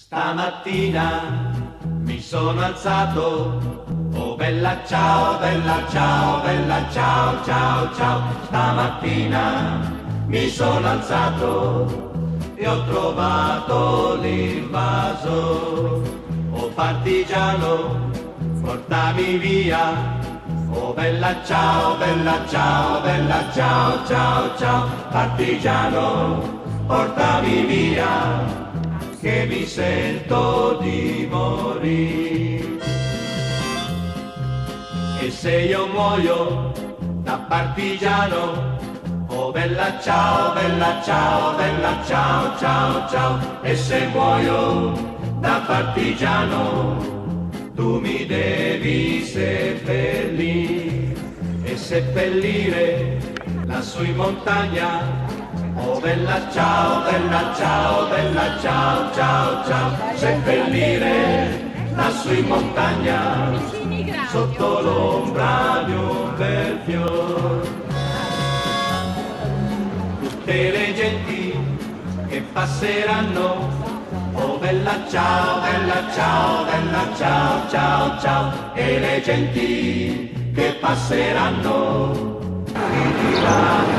Stamattina mi sono alzato, oh bella ciao, bella ciao, bella ciao, ciao, ciao. Stamattina mi sono alzato e ho trovato l'invaso. Oh partigiano, portami via. Oh bella ciao, bella ciao, bella ciao, ciao, ciao. Partigiano, portami via, che mi sento di morire. E se io muoio da partigiano, oh bella ciao, bella ciao, bella ciao, ciao, ciao. E se muoio da partigiano, tu mi devi seppellire e seppellire lassù in montagna. Oh bella ciao, bella ciao, bella ciao, ciao, ciao. Seppellire lassù in montagna, sotto l'ombra di un bel fior. Tutte le genti che passeranno, oh bella ciao, bella ciao, bella ciao, ciao, ciao. E le genti che passeranno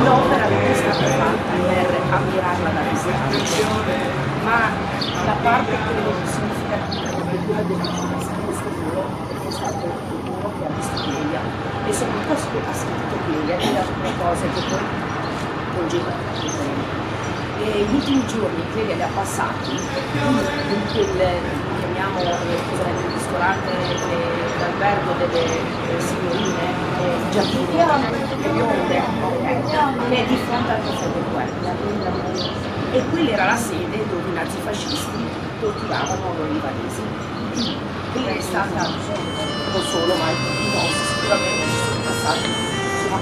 l'opera non è stata fatta per ammirarla da distanza, ma la parte credo significativa è quella del questo muro, perché è stato il muro che ha visto Clelia e soprattutto ha scritto Clelia, che era una cosa che poi congela. E gli ultimi giorni Clelia li ha passati in quel, chiamiamo il ristorante l'albergo delle signorine, giardini bionde, che è di fronte al caffè del guerra. E quella era la sede dove i nazifascisti torturavano i libanesi. Quella è stata non solo, ma i nostri sicuramente sono passati, insomma,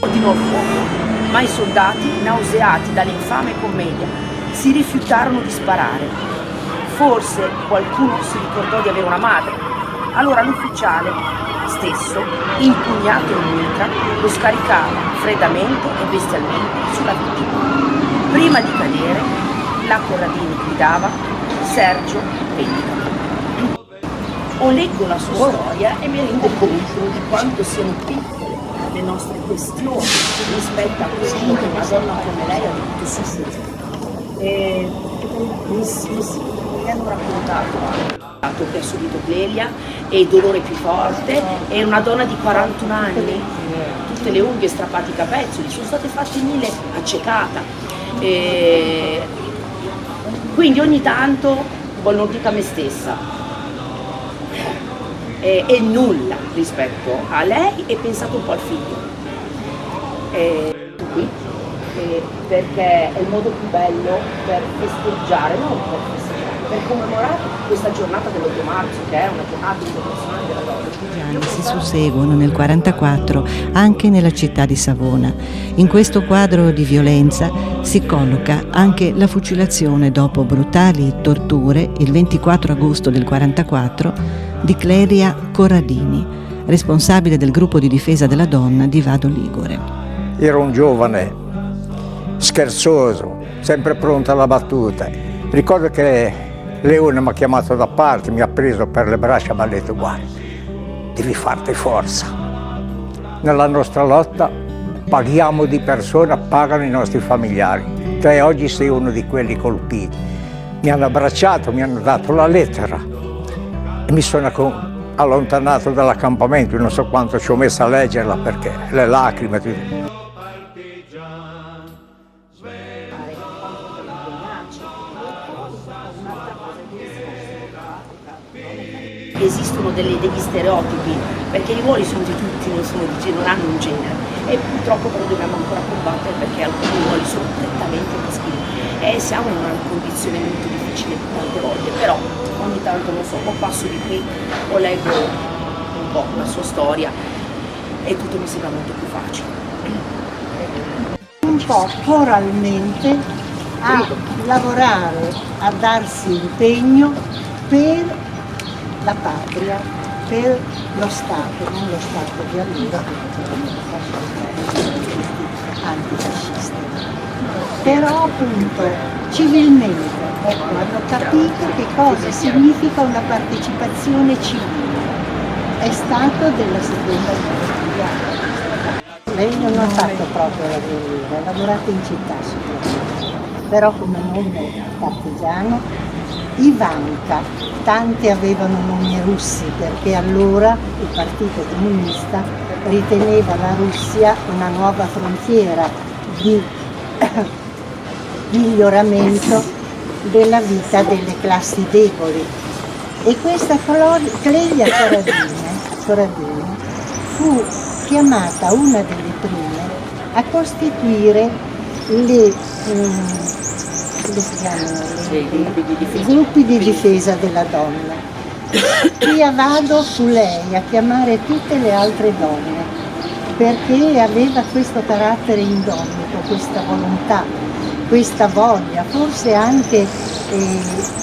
molti al fuoco. Ma i soldati, nauseati dall'infame commedia, si rifiutarono di sparare. Forse qualcuno si ricordò di avere una madre. Allora l'ufficiale stesso, impugnato in mica, lo scaricava freddamente e bestialmente sulla vittima. Prima di cadere, la Corradini gridava: Sergio, vendicati. O leggo la sua storia e mi rendo conto di quanto siano piccole le nostre questioni rispetto a quello che una donna come lei ha dovuto soffrire. Mi hanno raccontato che ha subito Clelia e il dolore più forte, è una donna di 41 anni, tutte le unghie strappate i capezzoli, sono state fatte 1000 accecata. Quindi ogni tanto non dica me stessa. E nulla rispetto a lei e pensato un po' al figlio. Qui, perché è il modo più bello per festeggiare, non per festeggiare, per commemorare questa giornata dell'8 marzo, che è una giornata internazionale della donna. I partigiani si susseguono nel 1944 anche nella città di Savona. In questo quadro di violenza si colloca anche la fucilazione dopo brutali torture il 24 agosto del 1944 di Clelia Corradini, responsabile del gruppo di difesa della donna di Vado Ligure. Ero un giovane scherzoso, sempre pronto alla battuta. Ricordo che Leone mi ha chiamato da parte, mi ha preso per le braccia e mi ha detto: guarda, devi farti forza. Nella nostra lotta paghiamo di persona, pagano i nostri familiari. Te oggi sei uno di quelli colpiti. Mi hanno abbracciato, mi hanno dato la lettera e mi sono allontanato dall'accampamento. Non so quanto ci ho messo a leggerla perché le lacrime. Esistono degli stereotipi, perché i ruoli sono di tutti, non hanno un genere, e purtroppo però dobbiamo ancora combattere perché alcuni ruoli sono prettamente maschili e siamo in una condizione molto difficile tante volte, però ogni tanto non so, o passo di qui o leggo un po' la sua storia e tutto mi sembra molto più facile. Un po' coralmente a lavorare, a darsi impegno per la patria, per lo Stato, non lo Stato di allora, antifascisti. Però appunto civilmente Ecco, hanno capito che cosa significa una partecipazione civile. È stato della seconda guerra mondiale. Lei non ha fatto proprio la guerriera, ha lavorato in città soprattutto, però come nome partigiano. Ivanka, tanti avevano nomi russi perché allora il Partito Comunista riteneva la Russia una nuova frontiera di miglioramento della vita delle classi deboli. E questa Clelia Corradini fu chiamata una delle prime a costituire i gruppi di difesa della donna. Via Vado fu lei a chiamare tutte le altre donne perché aveva questo carattere indomito, questa volontà, questa voglia, forse anche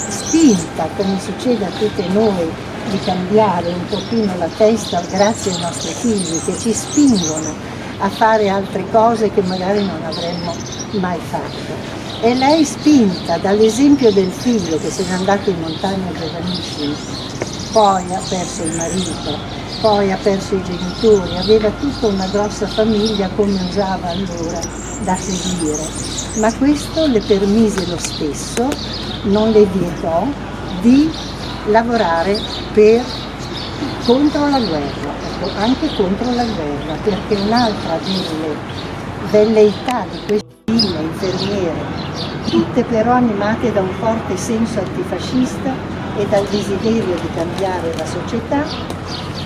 spinta, come succede a tutte noi, di cambiare un pochino la testa grazie ai nostri figli che ci spingono a fare altre cose che magari non avremmo mai fatto. E lei, spinta dall'esempio del figlio che se n'è andato in montagna giovanissimo, poi ha perso il marito, poi ha perso i genitori, aveva tutta una grossa famiglia come usava allora da seguire, ma questo le permise lo stesso, non le vietò di lavorare contro la guerra, anche contro la guerra, perché un'altra delle velleità di queste figlie infermiere, tutte però animate da un forte senso antifascista e dal desiderio di cambiare la società,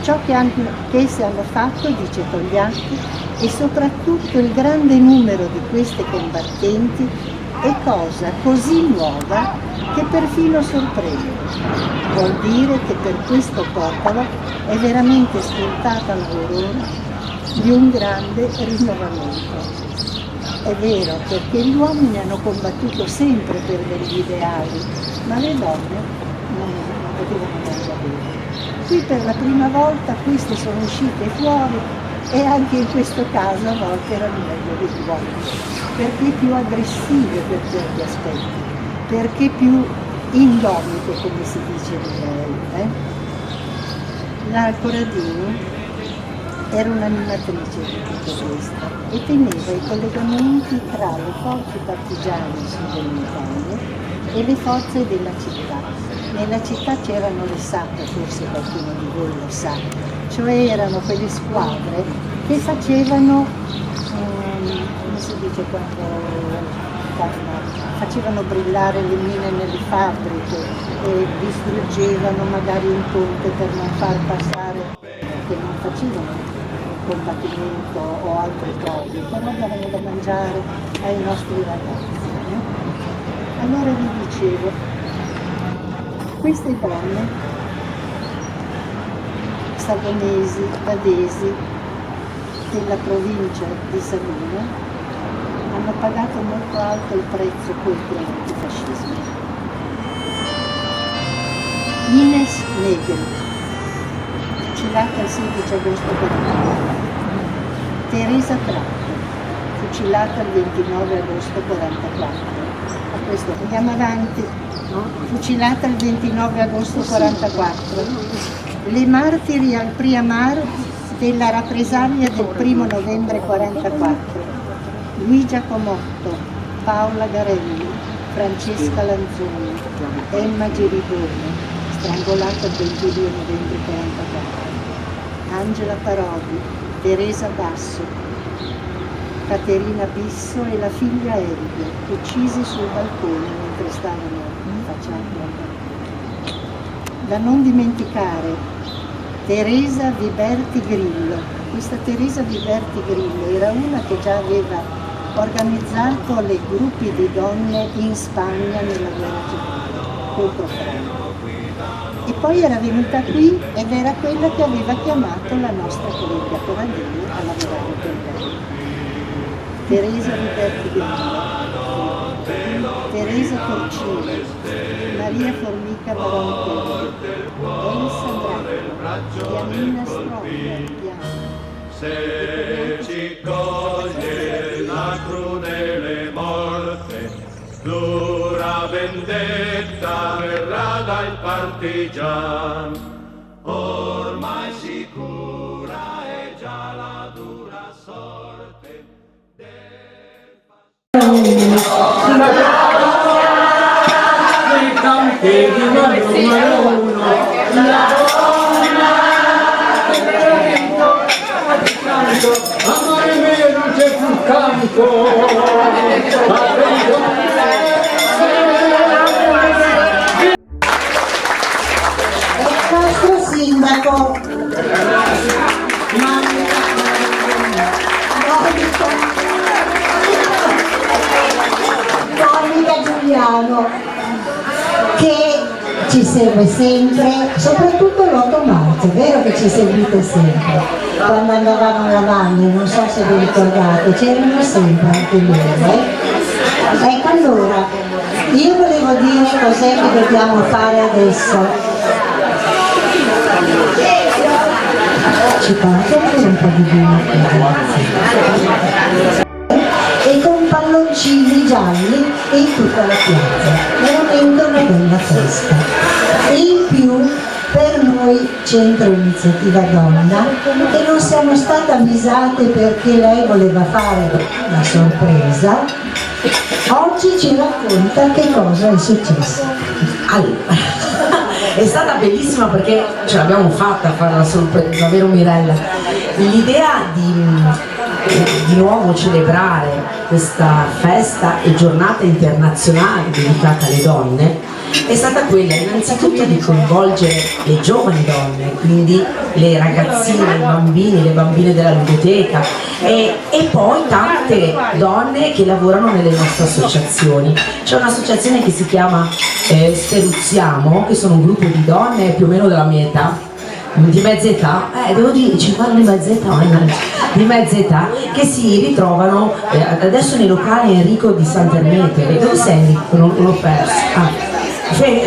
ciò che esse hanno fatto, dice Togliatti, e soprattutto il grande numero di queste combattenti è cosa così nuova che perfino sorprende. Vuol dire che per questo popolo è veramente spuntata l'aurora di un grande rinnovamento. È vero, perché gli uomini hanno combattuto sempre per degli ideali, ma le donne non potevano mai avere. Qui per la prima volta queste sono uscite fuori e anche in questo caso a volte erano meglio degli uomini, perché più aggressive per certi aspetti, perché più indomite, come si dice di lei. La Corradini era un'animatrice di tutto questo e teneva i collegamenti tra le forze partigiane su delle montagne e le forze della città. Nella città c'erano le SAP, forse qualcuno di voi lo sa, cioè erano quelle squadre che facevano, come si dice facevano brillare le mine nelle fabbriche e distruggevano magari un ponte per non far passare, che non facevano combattimento o altre cose, però davano da mangiare ai nostri ragazzi. Allora vi dicevo, queste donne, savonesi, padesi, della provincia di Savona, hanno pagato molto alto il prezzo contro l'antifascismo. Ines Negri, fucilata il 16 agosto 1944. Teresa Tratto, fucilata il 29 agosto 1944. Questo, andiamo avanti. Fucilata il 29 agosto 1944. Le martiri al Priamar della rappresaglia del 1 novembre 1944. Luigia Comotto, Paola Garelli, Francesca Lanzoni, Emma Geriboni, strangolata il 22 novembre 1944. Angela Parodi, Teresa Basso, Caterina Bisso e la figlia Elvia, uccisi sul balcone mentre stavano facendo la partita. Da non dimenticare, Teresa Viberti Grillo. Questa Teresa Viberti Grillo era una che già aveva organizzato le gruppi di donne in Spagna nella guerra civile contro Franco. E poi era venuta qui ed era quella che aveva chiamato la nostra collega Corradini a lavorare per lei. Teresa Viberti Grillo, Teresa Torcini, Maria Formica Barontelli, Elsa Bracco, Giannina Stronda, Se ci coglie la crudele morte, dura vendetta verrà dai partigian, ormai sicura è già la dura sorte dei campi di amore mio non c'è più campo. Il nostro sindaco Monica Giuliano, che ci segue sempre, soprattutto l'8 marzo, è vero che ci seguite sempre. Quando andavamo alla Valle, non so se vi ricordate, c'erano sempre anche loro. Ecco, allora, io volevo dire cos'è che dobbiamo fare adesso. Ci parte anche un po' di vino, e con palloncini gialli in tutta la piazza, veramente una bella festa. E in più per noi Centro Iniziativa Donna, che non siamo state avvisate perché lei voleva fare la sorpresa, oggi ci racconta che cosa è successo. Allora, è stata bellissima perché ce l'abbiamo fatta a fare la sorpresa, vero Mirella? L'idea di nuovo celebrare questa festa e giornata internazionale dedicata alle donne è stata quella innanzitutto di coinvolgere le giovani donne, quindi le ragazzine, i bambini, le bambine della ludoteca e poi tante donne che lavorano nelle nostre associazioni. C'è un'associazione che si chiama Steruzziamo, che sono un gruppo di donne più o meno della mia età, di mezza età, devo dire, ci fanno di mezza età, di mezza età, che si ritrovano adesso nei locali Enrico di Sant'Ermete. Dove sei Enrico? Non l'ho perso.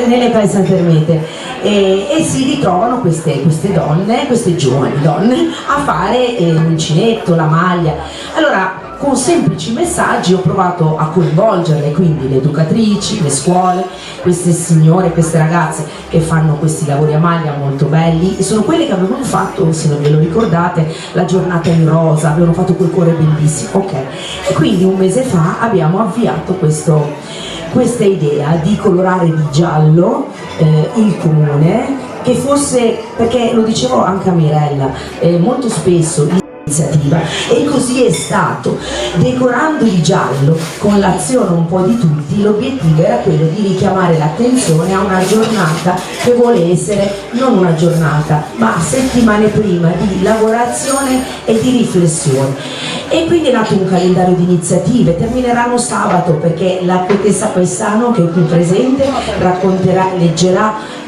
Nelle locali Sant'Ermete e si ritrovano queste donne, queste giovani donne, a fare l'uncinetto, la maglia. Allora, con semplici messaggi ho provato a coinvolgerle, quindi le educatrici, le scuole, queste signore, queste ragazze che fanno questi lavori a maglia molto belli, e sono quelle che avevano fatto, se non ve lo ricordate, la giornata in rosa, avevano fatto quel cuore bellissimo, ok? E quindi un mese fa abbiamo avviato questa idea di colorare di giallo il comune, che fosse, perché lo dicevo anche a Mirella, molto spesso iniziativa, e così è stato, decorando di giallo con l'azione un po' di tutti. L'obiettivo era quello di richiamare l'attenzione a una giornata che vuole essere non una giornata ma settimane prima di lavorazione e di riflessione, e quindi è nato un calendario di iniziative. Termineranno sabato perché la poetessa Paesano, che è qui presente, racconterà, leggerà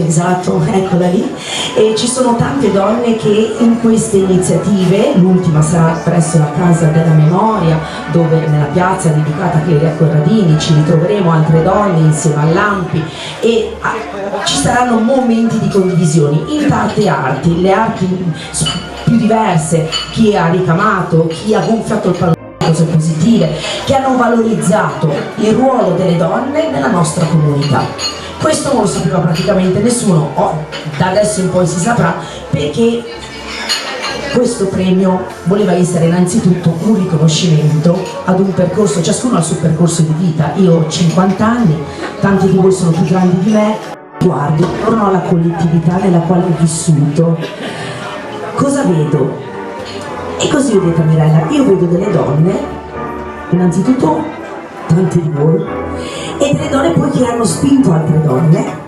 esatto, eccola lì, e ci sono tante donne che in queste iniziative, l'ultima sarà presso la Casa della Memoria, dove nella piazza dedicata a Clelia Corradini ci ritroveremo altre donne insieme all'Ampi, e ci saranno momenti di condivisione in tante arti, le arti più diverse, chi ha ricamato, chi ha gonfiato il pallone, cose positive, che hanno valorizzato il ruolo delle donne nella nostra comunità. Questo non lo sapeva praticamente nessuno, da adesso in poi si saprà, perché questo premio voleva essere innanzitutto un riconoscimento ad un percorso, ciascuno ha il suo percorso di vita. Io ho 50 anni, tanti di voi sono più grandi di me, guardo intorno alla collettività nella quale ho vissuto, cosa vedo? E così vedete Mirella, io vedo delle donne, innanzitutto tanti di voi, e delle donne poi che hanno spinto altre donne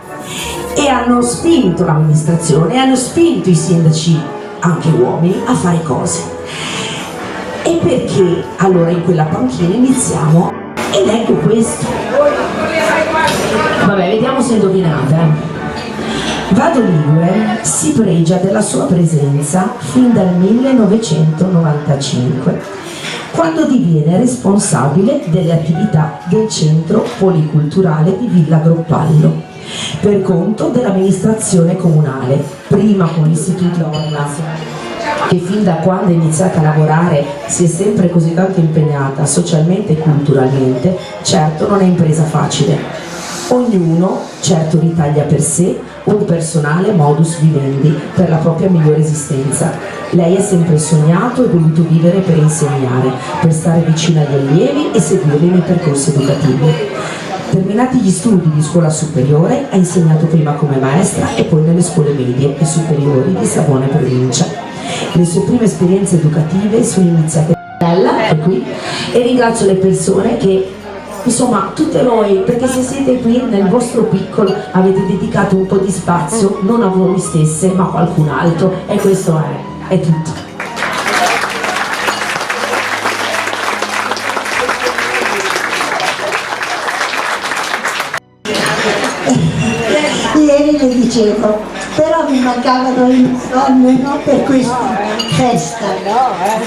e hanno spinto l'amministrazione e hanno spinto i sindaci, anche uomini, a fare cose. E perché allora in quella panchina iniziamo e leggo questo. Vabbè, vediamo se indovinate. Vado Ligure si pregia della sua presenza fin dal 1995, quando diviene responsabile delle attività del centro policulturale di Villa Groppallo, per conto dell'amministrazione comunale, prima con l'Istituto Orlas, che fin da quando è iniziata a lavorare si è sempre così tanto impegnata socialmente e culturalmente. Certo non è impresa facile. Ognuno certo ritaglia per sé un personale modus vivendi per la propria migliore esistenza. Lei ha sempre sognato e voluto vivere per insegnare, per stare vicino agli allievi e seguirli nei percorsi educativi. Terminati gli studi di scuola superiore, ha insegnato prima come maestra e poi nelle scuole medie e superiori di Savona e provincia. Le sue prime esperienze educative sono iniziate è qui, e ringrazio le persone che, insomma, tutte voi, perché se siete qui nel vostro piccolo avete dedicato un po' di spazio non a voi stesse ma a qualcun altro, e questo è tutto. Ieri le dicevo, però mi mancavano le donne, no? Per questa festa.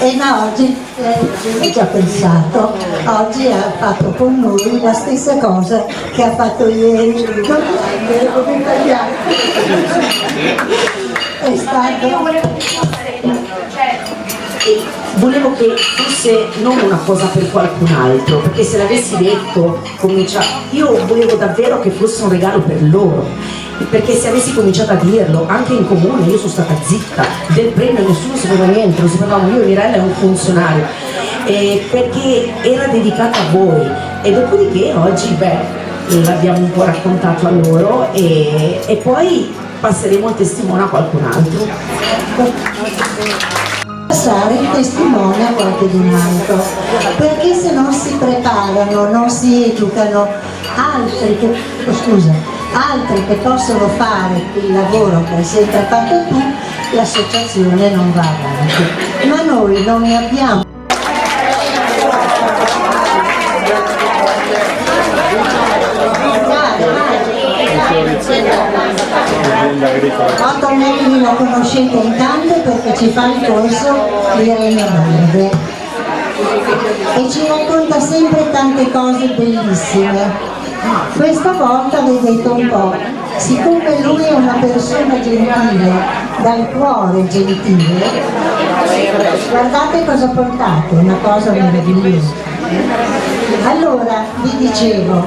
E no, oggi ho già pensato, oggi ha fatto con noi la stessa cosa che ha fatto ieri. È stato... Volevo che fosse non una cosa per qualcun altro, perché se l'avessi detto, io volevo davvero che fosse un regalo per loro, perché se avessi cominciato a dirlo anche in comune, io sono stata zitta del premio, nessuno sapeva niente, lo sapevamo io e Mirella è un funzionario, perché era dedicata a voi, e dopodiché oggi l'abbiamo un po' raccontato a loro e poi passeremo il testimone a qualcun altro. Passare il testimone a qualcun altro, perché se non si preparano, non si educano altri che possono fare il lavoro che hai sempre fatto tu, l'associazione non va avanti. Ma noi non ne abbiamo. Otto Anelli lo conoscete in tante perché ci fa il corso di Regno Verde e ci racconta sempre tante cose bellissime. Questa volta vedete un po', siccome lui è una persona gentile, dal cuore gentile, guardate cosa portate, una cosa meravigliosa. Allora vi dicevo,